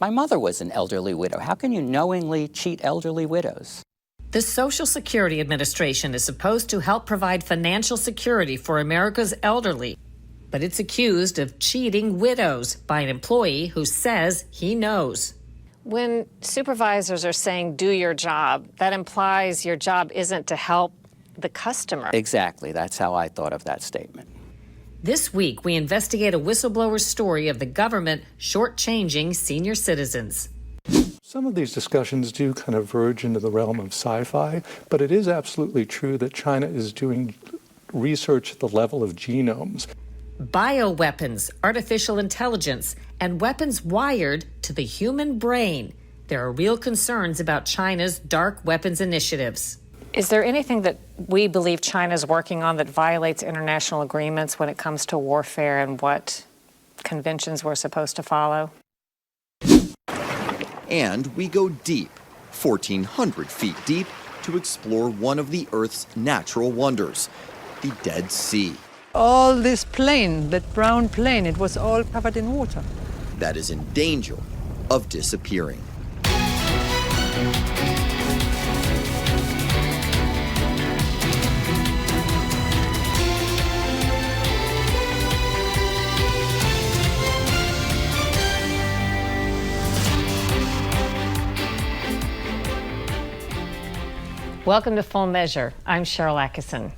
My mother was an elderly widow. How can you knowingly cheat elderly widows? The Social Security Administration is supposed to help provide financial security for America's elderly, but it's accused of cheating widows by an employee who says he knows. When supervisors are saying, do your job, that implies your job isn't to help the customer. Exactly. That's how I thought of that statement. This week, we investigate a whistleblower story of the government shortchanging senior citizens. Some of these discussions do kind of verge into the realm of sci-fi, but it is absolutely true that China is doing research at the level of genomes. Bioweapons, artificial intelligence, and weapons wired to the human brain. There are real concerns about China's dark weapons initiatives. Is there anything that we believe China's working on that violates international agreements when it comes to warfare and what conventions we're supposed to follow? And we go deep, 1,400 feet deep, to explore one of the Earth's natural wonders, the Dead Sea. All this plain, that brown plain, it was all covered in water. That is in danger of disappearing. Welcome to Full Measure. I'm Sharyl Attkisson.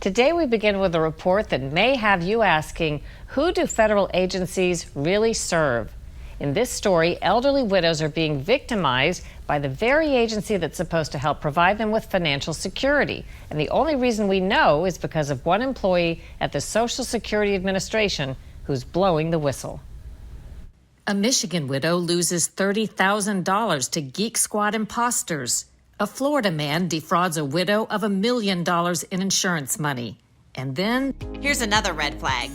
Today we begin with a report that may have you asking, who do federal agencies really serve? In this story, elderly widows are being victimized by the very agency that's supposed to help provide them with financial security. And the only reason we know is because of one employee at the Social Security Administration who's blowing the whistle. A Michigan widow loses $30,000 to Geek Squad imposters. A Florida man defrauds a widow of $1 million in insurance money. And then here's another red flag.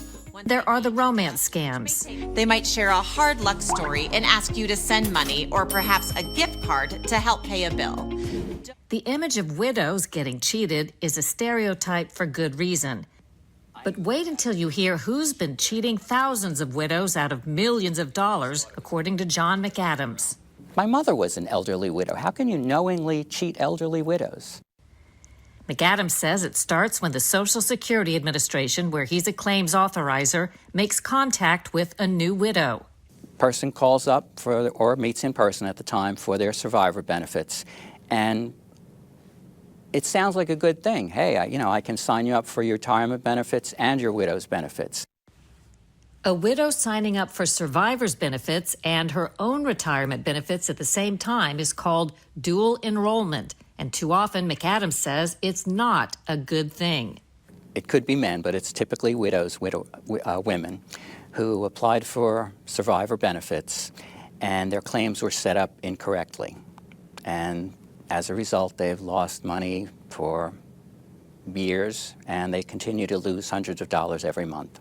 There are the romance scams. They might share a hard luck story and ask you to send money or perhaps a gift card to help pay a bill. The image of widows getting cheated is a stereotype for good reason. But wait until you hear who's been cheating thousands of widows out of millions of dollars, according to John McAdams. My mother was an elderly widow. How can you knowingly cheat elderly widows? McAdams says it starts when the Social Security Administration, where he's a claims authorizer, makes contact with a new widow. Person calls up for, or meets in person at the time for their survivor benefits, and it sounds like a good thing. Hey, I can sign you up for your retirement benefits and your widow's benefits. A widow signing up for survivor's benefits and her own retirement benefits at the same time is called dual enrollment. And too often, McAdams says, it's not a good thing. It could be men, but it's typically women who applied for survivor benefits, and their claims were set up incorrectly. And as a result, they've lost money for years, and they continue to lose hundreds of dollars every month.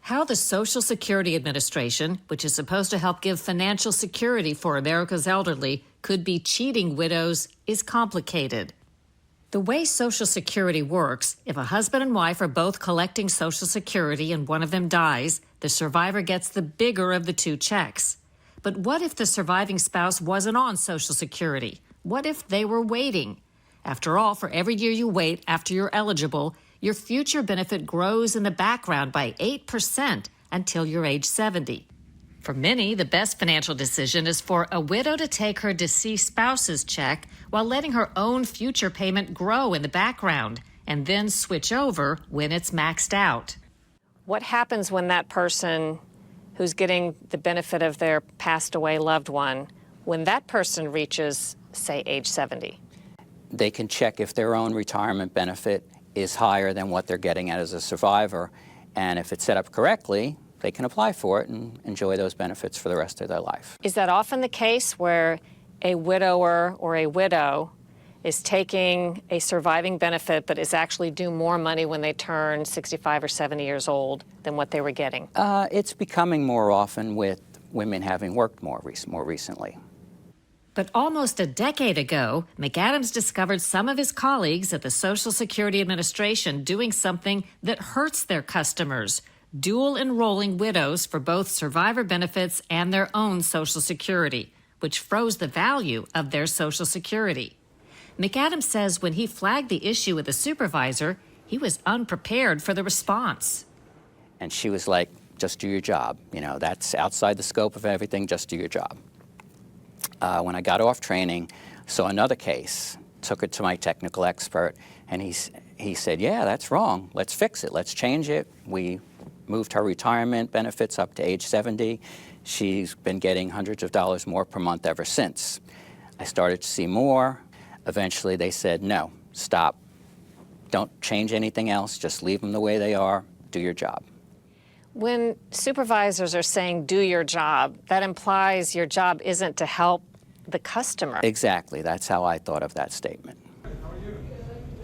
How the Social Security Administration, which is supposed to help give financial security for America's elderly, could be cheating widows is complicated. The way Social Security works, if a husband and wife are both collecting Social Security and one of them dies, the survivor gets the bigger of the two checks. But what if the surviving spouse wasn't on Social Security? What if they were waiting? After all, for every year you wait after you're eligible, your future benefit grows in the background by 8% until you're age 70. For many, the best financial decision is for a widow to take her deceased spouse's check while letting her own future payment grow in the background and then switch over when it's maxed out. What happens when that person who's getting the benefit of their passed away loved one, when that person reaches, say, age 70? They can check if their own retirement benefit is higher than what they're getting as a survivor, and if it's set up correctly, they can apply for it and enjoy those benefits for the rest of their life. Is that often the case where a widower or a widow is taking a surviving benefit but is actually due more money when they turn 65 or 70 years old than what they were getting? It's becoming more often with women having worked more recently. But almost a decade ago, McAdams discovered some of his colleagues at the Social Security Administration doing something that hurts their customers, dual enrolling widows for both survivor benefits and their own Social Security, which froze the value of their Social Security. McAdams says when he flagged the issue with the supervisor, he was unprepared for the response. And she was like, just do your job. You know, that's outside the scope of everything, just do your job. When I got off training, saw another case, took it to my technical expert, and he said, yeah, that's wrong. Let's fix it. Let's change it. We moved her retirement benefits up to age 70. She's been getting hundreds of dollars more per month ever since. I started to see more. Eventually, they said, no, stop. Don't change anything else. Just leave them the way they are. Do your job. When supervisors are saying do your job, that implies your job isn't to help the customer. Exactly. That's how I thought of that statement.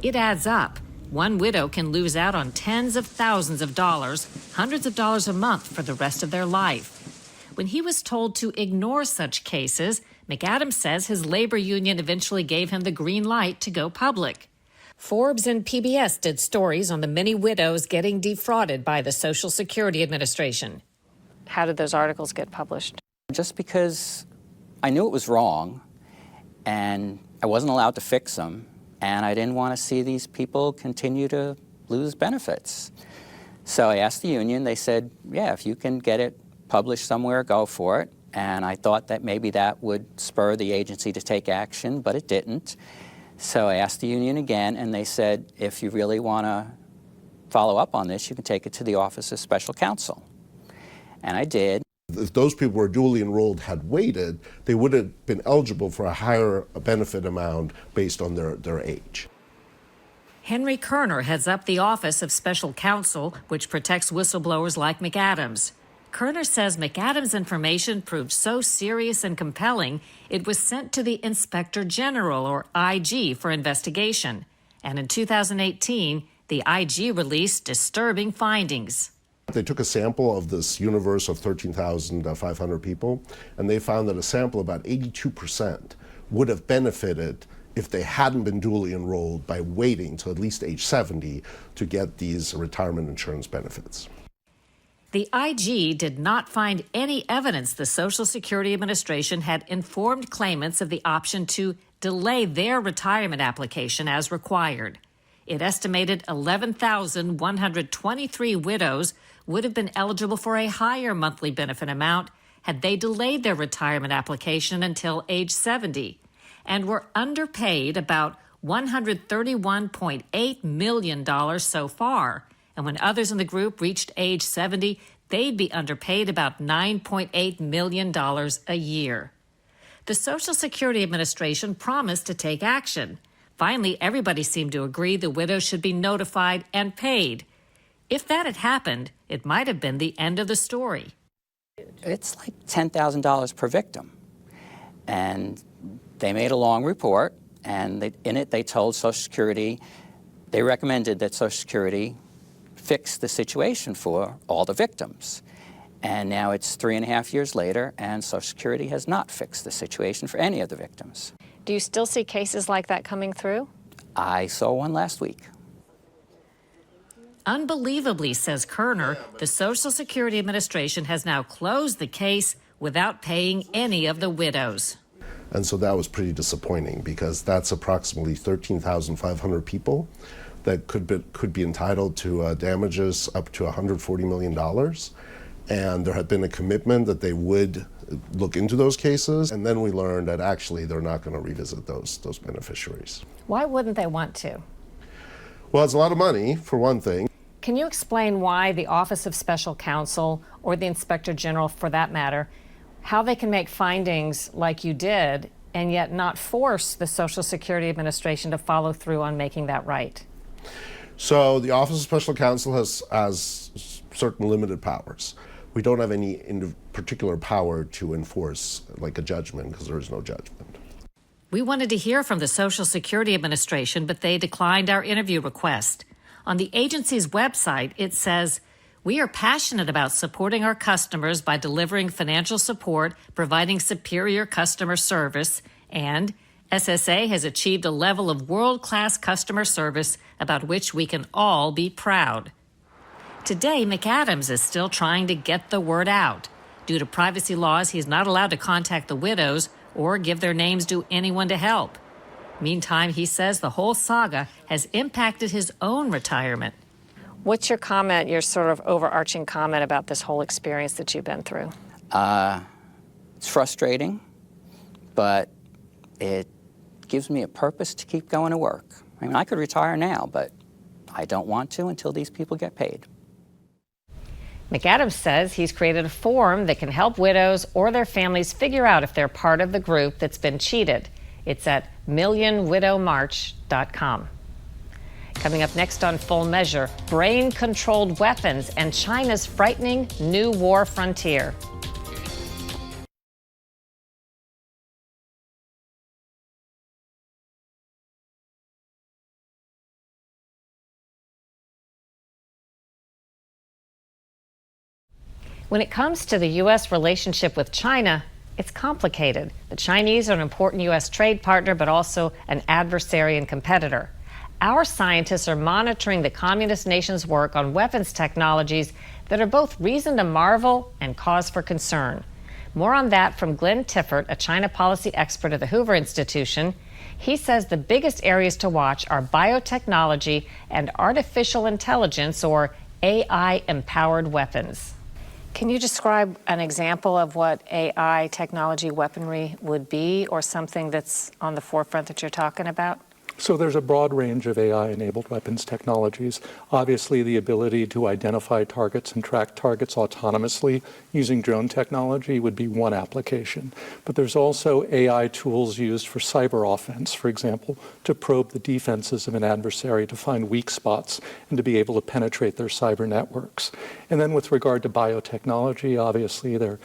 It adds up. One widow can lose out on tens of thousands of dollars, hundreds of dollars a month for the rest of their life. When he was told to ignore such cases, McAdams says his labor union eventually gave him the green light to go public. Forbes and PBS did stories on the many widows getting defrauded by the Social Security Administration. How did those articles get published? Just because I knew it was wrong, and I wasn't allowed to fix them, and I didn't want to see these people continue to lose benefits. So I asked the union. They said, yeah, if you can get it published somewhere, go for it. And I thought that maybe that would spur the agency to take action, but it didn't. So I asked the union again, and they said, if you really want to follow up on this, you can take it to the Office of Special Counsel. And I did. If those people who were duly enrolled had waited, they would have been eligible for a higher benefit amount based on their age. Henry Kerner heads up the Office of Special Counsel, which protects whistleblowers like McAdams. Kerner says McAdams' information proved so serious and compelling, it was sent to the Inspector General, or IG, for investigation. And in 2018, the IG released disturbing findings. They took a sample of this universe of 13,500 people, and they found that a sample, about 82%, would have benefited if they hadn't been duly enrolled by waiting till at least age 70 to get these retirement insurance benefits. The IG did not find any evidence the Social Security Administration had informed claimants of the option to delay their retirement application as required. It estimated 11,123 widows would have been eligible for a higher monthly benefit amount had they delayed their retirement application until age 70, and were underpaid about $131.8 million so far. And when others in the group reached age 70, they'd be underpaid about $9.8 million a year. The Social Security Administration promised to take action. Finally, everybody seemed to agree the widows should be notified and paid. If that had happened, it might have been the end of the story. It's like $10,000 per victim. And they made a long report, and in it they told Social Security, they recommended that Social Security fix the situation for all the victims. And now it's 3.5 years later, and Social Security has not fixed the situation for any of the victims. Do you still see cases like that coming through? I saw one last week. Unbelievably, says Kerner, the Social Security Administration has now closed the case without paying any of the widows. And so that was pretty disappointing, because that's approximately 13,500 people that could be entitled to damages up to $140 million. And there had been a commitment that they would look into those cases. And then we learned that actually they're not going to revisit those beneficiaries. Why wouldn't they want to? Well, it's a lot of money, for one thing. Can you explain why the Office of Special Counsel, or the Inspector General for that matter, how they can make findings like you did and yet not force the Social Security Administration to follow through on making that right? So the Office of Special Counsel has certain limited powers. We don't have any particular power to enforce like a judgment, because there is no judgment. We wanted to hear from the Social Security Administration, but they declined our interview request. On the agency's website, it says, "We are passionate about supporting our customers by delivering financial support, providing superior customer service, and SSA has achieved a level of world-class customer service about which we can all be proud." Today, McAdams is still trying to get the word out. Due to privacy laws, he's not allowed to contact the widows or give their names to anyone to help. Meantime, he says the whole saga has impacted his own retirement. What's your comment, your sort of overarching comment about this whole experience that you've been through? It's frustrating, but it gives me a purpose to keep going to work. I mean, I could retire now, but I don't want to until these people get paid. McAdams says he's created a forum that can help widows or their families figure out if they're part of the group that's been cheated. It's at millionwidowmarch.com. Coming up next on Full Measure, brain-controlled weapons and China's frightening new war frontier. When it comes to the U.S. relationship with China, it's complicated. The Chinese are an important U.S. trade partner, but also an adversary and competitor. Our scientists are monitoring the communist nation's work on weapons technologies that are both reason to marvel and cause for concern. More on that from Glenn Tiffert, a China policy expert at the Hoover Institution. He says the biggest areas to watch are biotechnology and artificial intelligence, or AI-empowered weapons. Can you describe an example of what AI technology weaponry would be, or something that's on the forefront that you're talking about? So there's a broad range of AI-enabled weapons technologies. Obviously, the ability to identify targets and track targets autonomously using drone technology would be one application. But there's also AI tools used for cyber offense, for example, to probe the defenses of an adversary, to find weak spots, and to be able to penetrate their cyber networks. And then with regard to biotechnology, obviously there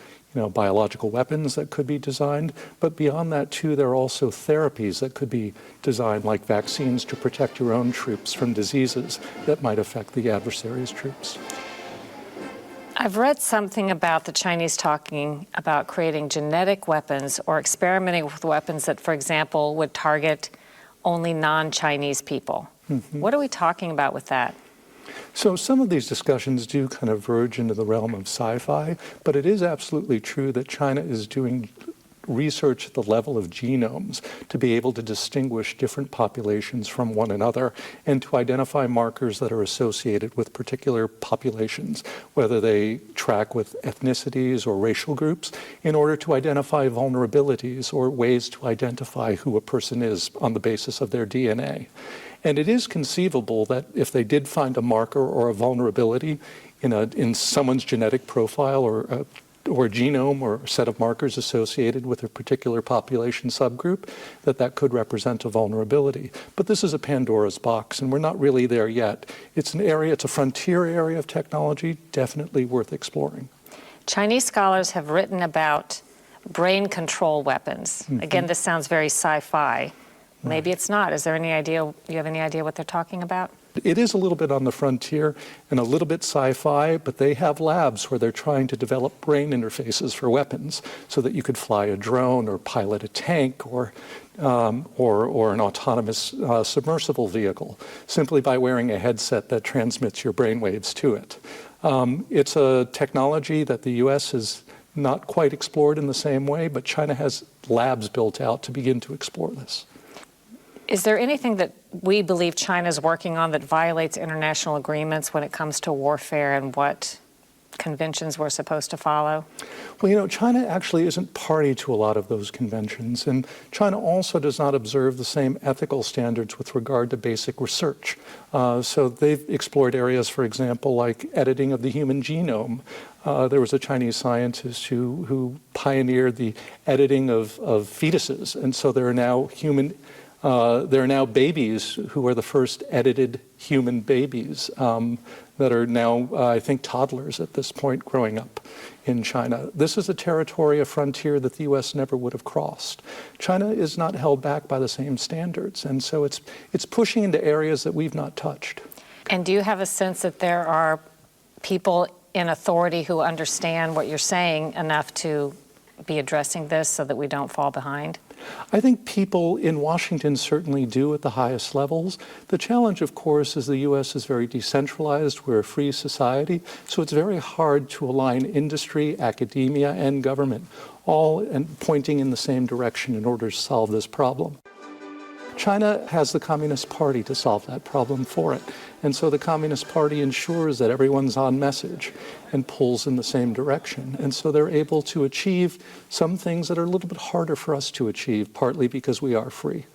biological weapons that could be designed, but beyond that too, there are also therapies that could be designed, like vaccines, to protect your own troops from diseases that might affect the adversary's troops. I've read something about the Chinese talking about creating genetic weapons or experimenting with weapons that, for example, would target only non-Chinese people. Mm-hmm. What are we talking about with that? So some of these discussions do kind of verge into the realm of sci-fi, but it is absolutely true that China is doing research at the level of genomes to be able to distinguish different populations from one another and to identify markers that are associated with particular populations, whether they track with ethnicities or racial groups, in order to identify vulnerabilities or ways to identify who a person is on the basis of their DNA. And it is conceivable that if they did find a marker or a vulnerability in someone's genetic profile or a genome or a set of markers associated with a particular population subgroup, that could represent a vulnerability. But this is a Pandora's box, and we're not really there yet. It's a frontier area of technology, definitely worth exploring. Chinese scholars have written about brain control weapons. Mm-hmm. Again, this sounds very sci-fi. Maybe it's not. Is there any idea? You have any idea what they're talking about? It is a little bit on the frontier and a little bit sci-fi, but they have labs where they're trying to develop brain interfaces for weapons so that you could fly a drone or pilot a tank or an autonomous submersible vehicle simply by wearing a headset that transmits your brainwaves to it. It's a technology that the U.S. has not quite explored in the same way, but China has labs built out to begin to explore this. Is there anything that we believe China's working on that violates international agreements when it comes to warfare and what conventions we're supposed to follow? Well, China actually isn't party to a lot of those conventions, and China also does not observe the same ethical standards with regard to basic research. So they've explored areas, for example, like editing of the human genome. There was a Chinese scientist who pioneered the editing of fetuses, and so there are now babies who are the first edited human babies that are now, I think, toddlers at this point growing up in China. This is a territory, a frontier that the U.S. never would have crossed. China is not held back by the same standards, and so it's pushing into areas that we've not touched. And do you have a sense that there are people in authority who understand what you're saying enough to be addressing this so that we don't fall behind? I think people in Washington certainly do at the highest levels. The challenge, of course, is the U.S. is very decentralized. We're a free society, so it's very hard to align industry, academia, and government, all pointing in the same direction in order to solve this problem. China has the Communist Party to solve that problem for it. And so the Communist Party ensures that everyone's on message and pulls in the same direction. And so they're able to achieve some things that are a little bit harder for us to achieve, partly because we are free.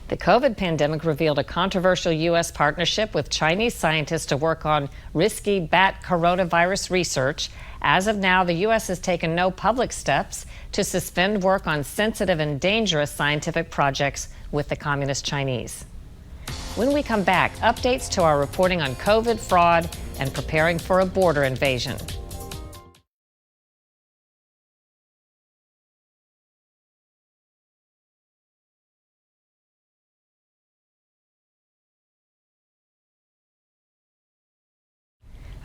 The COVID pandemic revealed a controversial U.S. partnership with Chinese scientists to work on risky bat coronavirus research. As of now, the U.S. has taken no public steps to suspend work on sensitive and dangerous scientific projects with the Communist Chinese. When we come back, updates to our reporting on COVID fraud and preparing for a border invasion.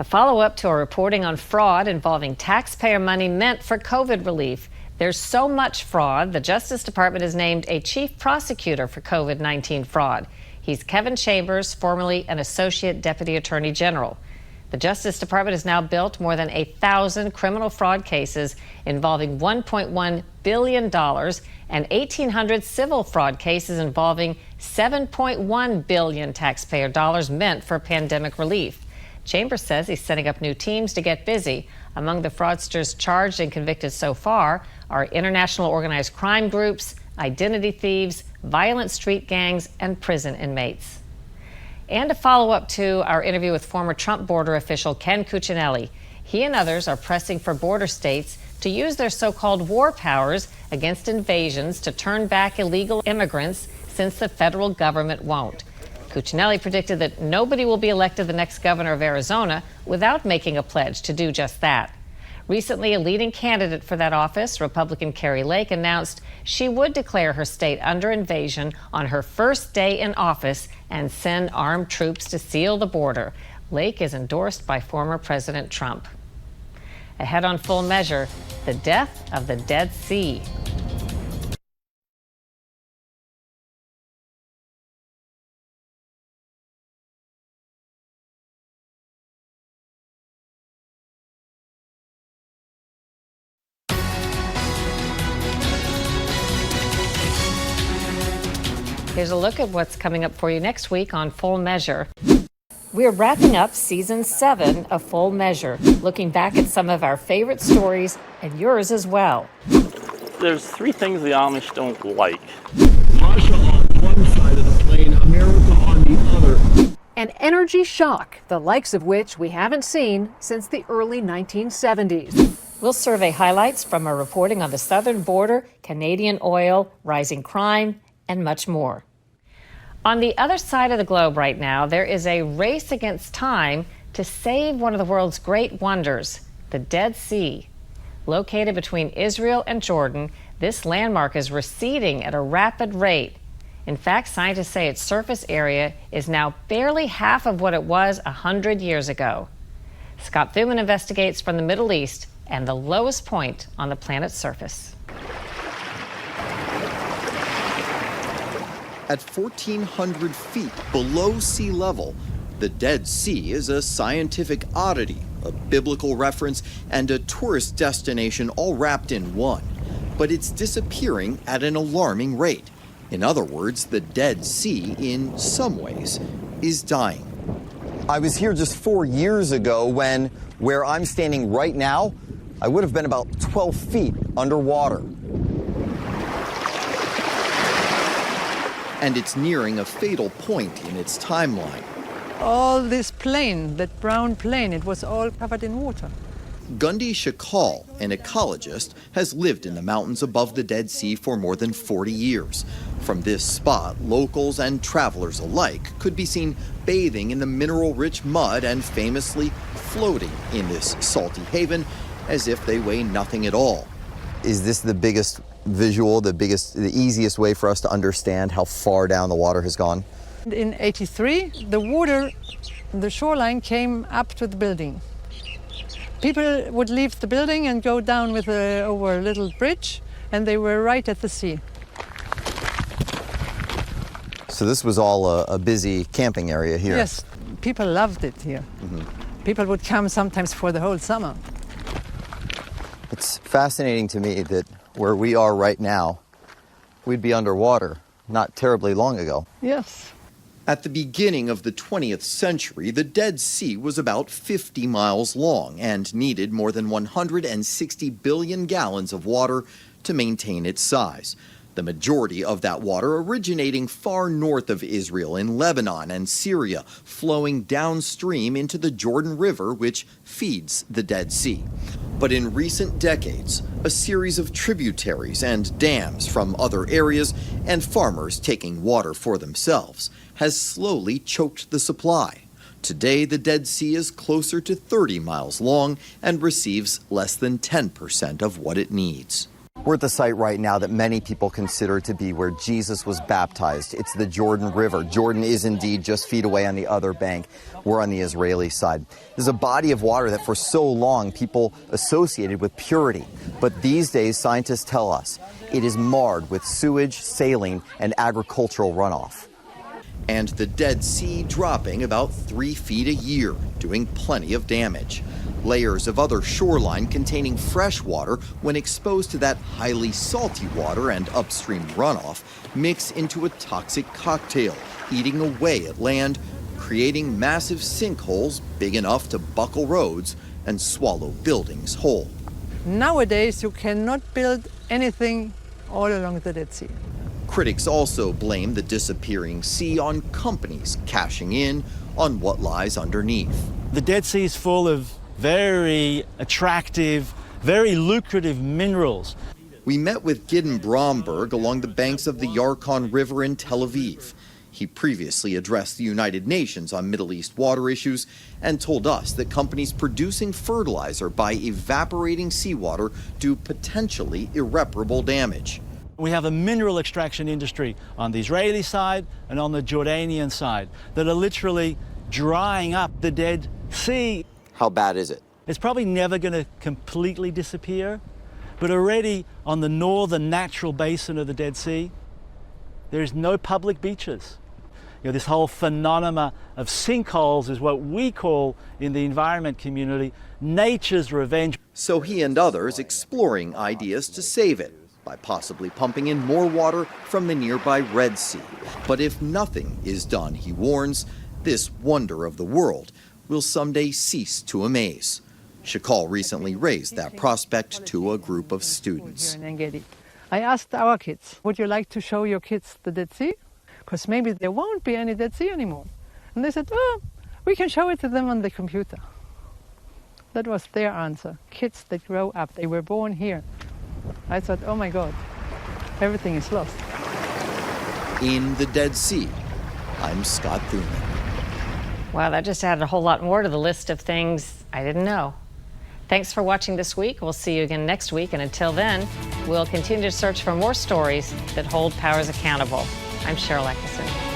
A follow-up to our reporting on fraud involving taxpayer money meant for COVID relief. There's so much fraud, the Justice Department has named a chief prosecutor for COVID-19 fraud. He's Kevin Chambers, formerly an associate deputy attorney general. The Justice Department has now built more than 1,000 criminal fraud cases involving $1.1 billion and 1,800 civil fraud cases involving $7.1 billion taxpayer dollars meant for pandemic relief. Chambers says he's setting up new teams to get busy. Among the fraudsters charged and convicted so far are international organized crime groups, identity thieves, violent street gangs, and prison inmates. And a follow-up to our interview with former Trump border official Ken Cuccinelli. He and others are pressing for border states to use their so-called war powers against invasions to turn back illegal immigrants, since the federal government won't. Cuccinelli predicted that nobody will be elected the next governor of Arizona without making a pledge to do just that. Recently, a leading candidate for that office, Republican Kari Lake, announced she would declare her state under invasion on her first day in office and send armed troops to seal the border. Lake is endorsed by former President Trump. Ahead on Full Measure, the death of the Dead Sea. Here's a look at what's coming up for you next week on Full Measure. We're wrapping up Season 7 of Full Measure, looking back at some of our favorite stories and yours as well. There's three things the Amish don't like. Russia on one side of the plane, America on the other. An energy shock, the likes of which we haven't seen since the early 1970s. We'll survey highlights from our reporting on the southern border, Canadian oil, rising crime, and much more. On the other side of the globe right now, there is a race against time to save one of the world's great wonders, the Dead Sea. Located between Israel and Jordan, this landmark is receding at a rapid rate. In fact, scientists say its surface area is now barely half of what it was 100 years ago. Scott Thuman investigates from the Middle East and the lowest point on the planet's surface. At 1,400 feet below sea level, the Dead Sea is a scientific oddity, a biblical reference, and a tourist destination all wrapped in one. But it's disappearing at an alarming rate. In other words, the Dead Sea, in some ways, is dying. I was here just 4 years ago when, where I'm standing right now, I would have been about 12 feet underwater. And it's nearing a fatal point in its timeline. All this plain, that brown plain, it was all covered in water. Gundi Shakal, an ecologist, has lived in the mountains above the Dead Sea for more than 40 years. From this spot, locals and travelers alike could be seen bathing in the mineral-rich mud and famously floating in this salty haven as if they weigh nothing at all. Is this the biggest visual, the easiest way for us to understand how far down the water has gone? In '83, the water, the shoreline came up to the building. People would leave the building and go down over a little bridge, and they were right at the sea. So this was all a busy camping area here. Yes, people loved it here. People would come sometimes for the whole summer. It's fascinating to me that where we are right now, we'd be underwater not terribly long ago. Yes. At the beginning of the 20th century, the Dead Sea was about 50 miles long and needed more than 160 billion gallons of water to maintain its size. The majority of that water originating far north of Israel in Lebanon and Syria, flowing downstream into the Jordan River, which feeds the Dead Sea. But in recent decades, a series of tributaries and dams from other areas and farmers taking water for themselves has slowly choked the supply. Today, the Dead Sea is closer to 30 miles long and receives less than 10% of what it needs. We're at the site right now that many people consider to be where Jesus was baptized. It's the Jordan River. Jordan is indeed just feet away on the other bank. We're on the Israeli side. There's a body of water that for so long people associated with purity. But these days, scientists tell us it is marred with sewage, saline, and agricultural runoff. And the Dead Sea dropping about 3 feet a year, doing plenty of damage. Layers of other shoreline containing fresh water, when exposed to that highly salty water and upstream runoff, mix into a toxic cocktail, eating away at land, creating massive sinkholes big enough to buckle roads and swallow buildings whole. Nowadays, you cannot build anything all along the Dead Sea. Critics also blame the disappearing sea on companies cashing in on what lies underneath. The Dead Sea is full of very attractive, very lucrative minerals. We met with Gideon Bromberg along the banks of the Yarkon River in Tel Aviv. He previously addressed the United Nations on Middle East water issues and told us that companies producing fertilizer by evaporating seawater do potentially irreparable damage. We have a mineral extraction industry on the Israeli side and on the Jordanian side that are literally drying up the Dead Sea. How bad is it? It's probably never going to completely disappear, but already on the northern natural basin of the Dead Sea, there's no public beaches. You know, this whole phenomena of sinkholes is what we call in the environment community nature's revenge. So he and others exploring ideas to save it by possibly pumping in more water from the nearby Red Sea. But if nothing is done, he warns, this wonder of the world will someday cease to amaze. Shakal recently raised that prospect to a group of students. I asked our kids, would you like to show your kids the Dead Sea? Because maybe there won't be any Dead Sea anymore. And they said, oh, we can show it to them on the computer. That was their answer. Kids that grow up, they were born here. I thought, oh my God, everything is lost. In the Dead Sea, I'm Scott Thuman. Wow, that just added a whole lot more to the list of things I didn't know. Thanks for watching this week. We'll see you again next week. And until then, we'll continue to search for more stories that hold powers accountable. I'm Sharyl Attkisson.